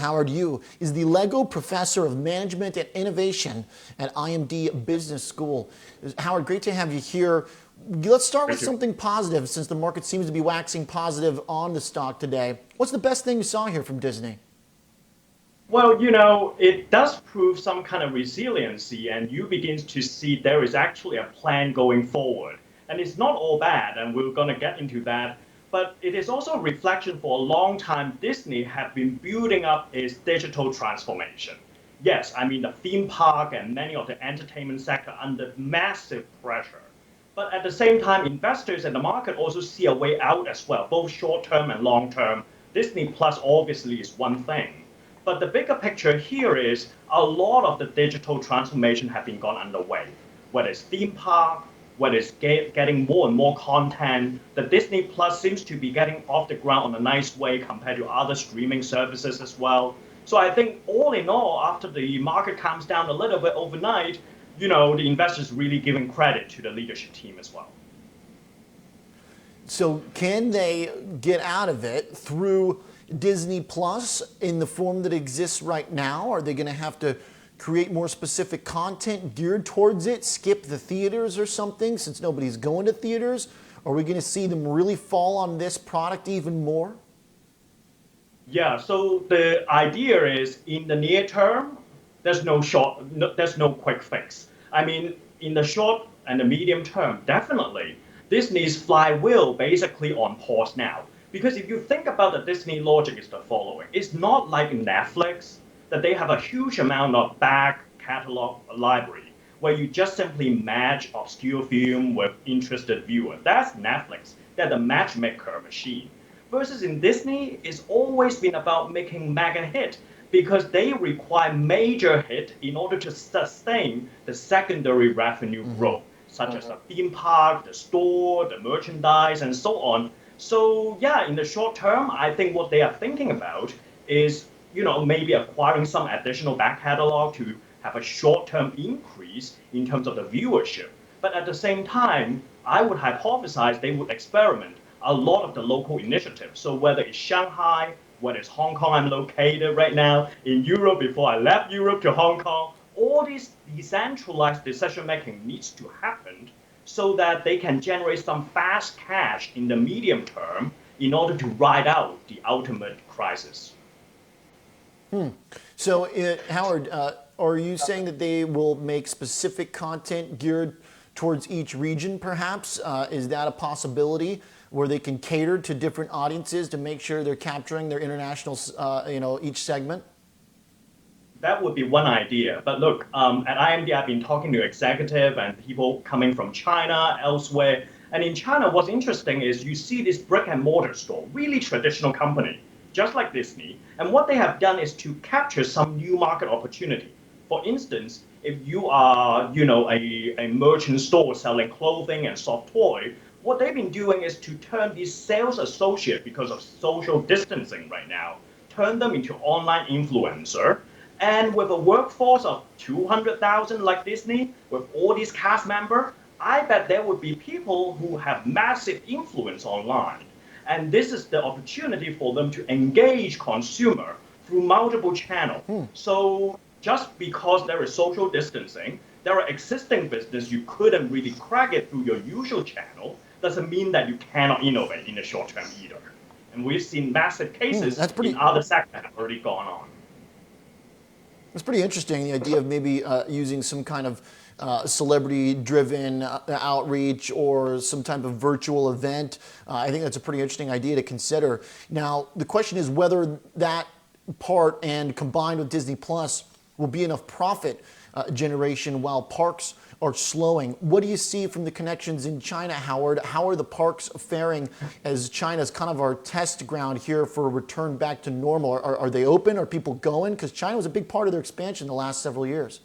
Howard Yu is the Lego Professor of Management and Innovation at IMD Business School. Howard, great to have you here. Let's start with something positive, since the market seems to be waxing positive on the stock today. What's the best thing you saw here from Disney? Well, it does prove some kind of resiliency, and you begin to see there is actually a plan going forward. And it's not all bad, and we're going to get into that. But it is also a reflection for a long time, Disney have been building up its digital transformation. Yes, I mean, the theme park and many of the entertainment sector under massive pressure. But at the same time, investors and the market also see a way out as well, both short term and long term. Disney Plus obviously is one thing. But the bigger picture here is a lot of the digital transformation have been gone underway, whether it's theme park, whether it's getting more and more content. The Disney Plus seems to be getting off the ground in a nice way compared to other streaming services as well. So I think all in all, after the market calms down a little bit overnight, the investors really giving credit to the leadership team as well. So can they get out of it through Disney Plus in the form that exists right now? Are they going to have to create more specific content geared towards it, skip the theaters or something since nobody's going to theaters? Are we going to see them really fall on this product even more? Yeah, so the idea is in the near term, there's no quick fix. I mean, in the short and the medium term, definitely, Disney's flywheel basically on pause now. Because if you think about the Disney logic is the following. It's not like Netflix that they have a huge amount of back catalog library where you just simply match obscure film with interested viewer. That's Netflix. They're the matchmaker machine. Versus in Disney, it's always been about making mega hit because they require major hit in order to sustain the secondary revenue growth, such as the theme park, the store, the merchandise, and so on. So yeah, in the short term, I think what they are thinking about is, maybe acquiring some additional back catalog to have a short-term increase in terms of the viewership. But at the same time, I would hypothesize they would experiment a lot of the local initiatives. So whether it's Shanghai, whether it's Hong Kong, I'm located right now in Europe before I left Europe to Hong Kong, all this decentralized decision making needs to happen so that they can generate some fast cash in the medium term in order to ride out the ultimate crisis. So, Howard, are you saying that they will make specific content geared towards each region, perhaps? Is that a possibility where they can cater to different audiences to make sure they're capturing their international, each segment? That would be one idea. But look, at IMD, I've been talking to executive and people coming from China, elsewhere. And in China, what's interesting is you see this brick and mortar store, really traditional company, just like Disney. And what they have done is to capture some new market opportunity. For instance, if you are, a merchant store selling clothing and soft toy, what they've been doing is to turn these sales associates, because of social distancing right now, turn them into online influencer. And with a workforce of 200,000 like Disney, with all these cast members, I bet there would be people who have massive influence online. And this is the opportunity for them to engage consumer through multiple channels. So just because there is social distancing, there are existing business you couldn't really crack it through your usual channel, doesn't mean that you cannot innovate in the short term either. And we've seen massive cases in other sectors have already gone on. It's pretty interesting, the idea of maybe using some kind of celebrity-driven outreach or some type of virtual event. I think that's a pretty interesting idea to consider. Now, the question is whether that part and combined with Disney Plus will be enough profit generation while parks are slowing. What do you see from the connections in China, Howard? How are the parks faring as China's kind of our test ground here for a return back to normal? Are they open? Are people going? Because China was a big part of their expansion the last several years.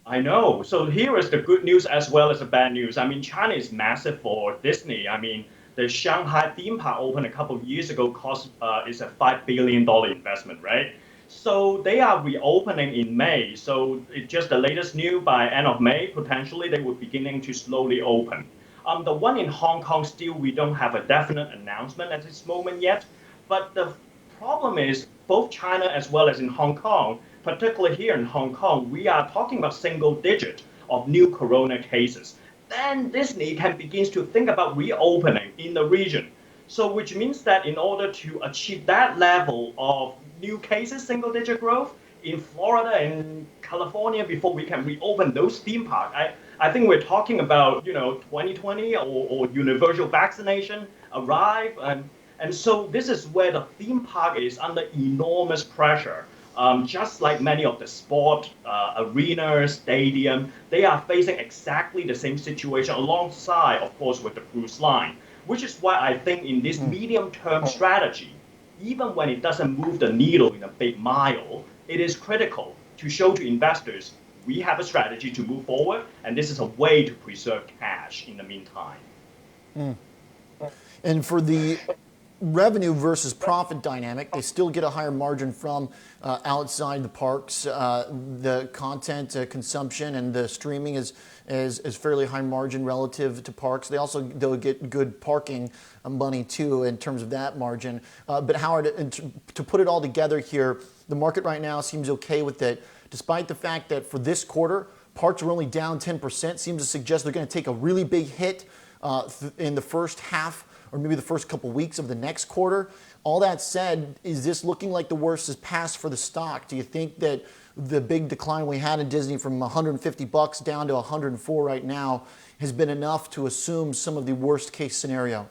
I know. So here is the good news as well as the bad news. I mean, China is massive for Disney. I mean, the Shanghai theme park opened a couple of years ago, is a $5 billion investment, right? So they are reopening in May. So it's just the latest news by end of May, potentially they will beginning to slowly open. The one in Hong Kong, still we don't have a definite announcement at this moment yet, but the problem is both China as well as in Hong Kong, particularly here in Hong Kong, we are talking about single digit of new corona cases. Then Disney can begin to think about reopening in the region. So which means that in order to achieve that level of new cases, single digit growth in Florida and California before we can reopen those theme parks, I think we're talking about 2020 or universal vaccination arrive and so this is where the theme park is under enormous pressure. Just like many of the sport arenas, stadium, they are facing exactly the same situation alongside, of course, with the cruise line. Which is why I think in this medium-term strategy, even when it doesn't move the needle in a big mile, it is critical to show to investors we have a strategy to move forward, and this is a way to preserve cash in the meantime. And for the revenue versus profit dynamic, they still get a higher margin from outside the parks. The content consumption and the streaming is fairly high margin relative to parks. They'll get good parking money too in terms of that margin. But Howard, to put it all together here, the market right now seems okay with it, despite the fact that for this quarter, parks are only down 10%. Seems to suggest they're going to take a really big hit in the first half or maybe the first couple weeks of the next quarter. All that said, is this looking like the worst is past for the stock? Do you think that the big decline we had in Disney from $150 down to $104 right now has been enough to assume some of the worst case scenario?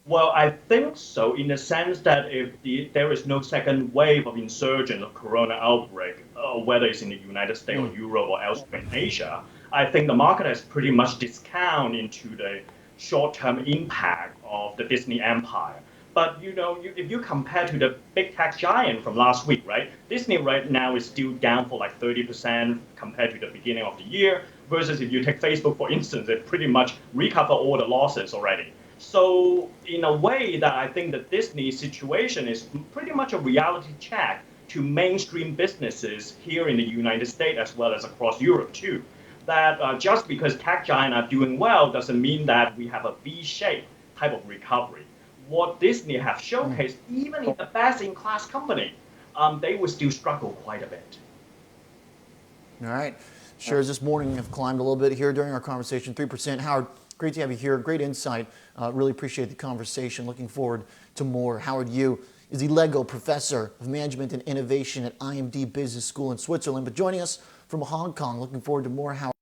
Well, I think so, in the sense that if there is no second wave of insurgence of corona outbreak, whether it's in the United States or Europe or elsewhere in Asia, I think the market has pretty much discounted into the short-term impact of the Disney empire. But if you compare to the big tech giant from last week, right? Disney right now is still down for like 30% compared to the beginning of the year, versus if you take Facebook, for instance, it pretty much recovered all the losses already. So in a way that I think the Disney situation is pretty much a reality check to mainstream businesses here in the United States as well as across Europe too. That just because tech giants are doing well doesn't mean that we have a V-shaped type of recovery. What Disney have showcased, even in the best-in-class company, they will still struggle quite a bit. All right. Shares this morning have climbed a little bit here during our conversation, 3%. Howard, great to have you here. Great insight. Really appreciate the conversation. Looking forward to more. Howard Yu is the Lego Professor of Management and Innovation at IMD Business School in Switzerland, but joining us from Hong Kong. Looking forward to more, Howard.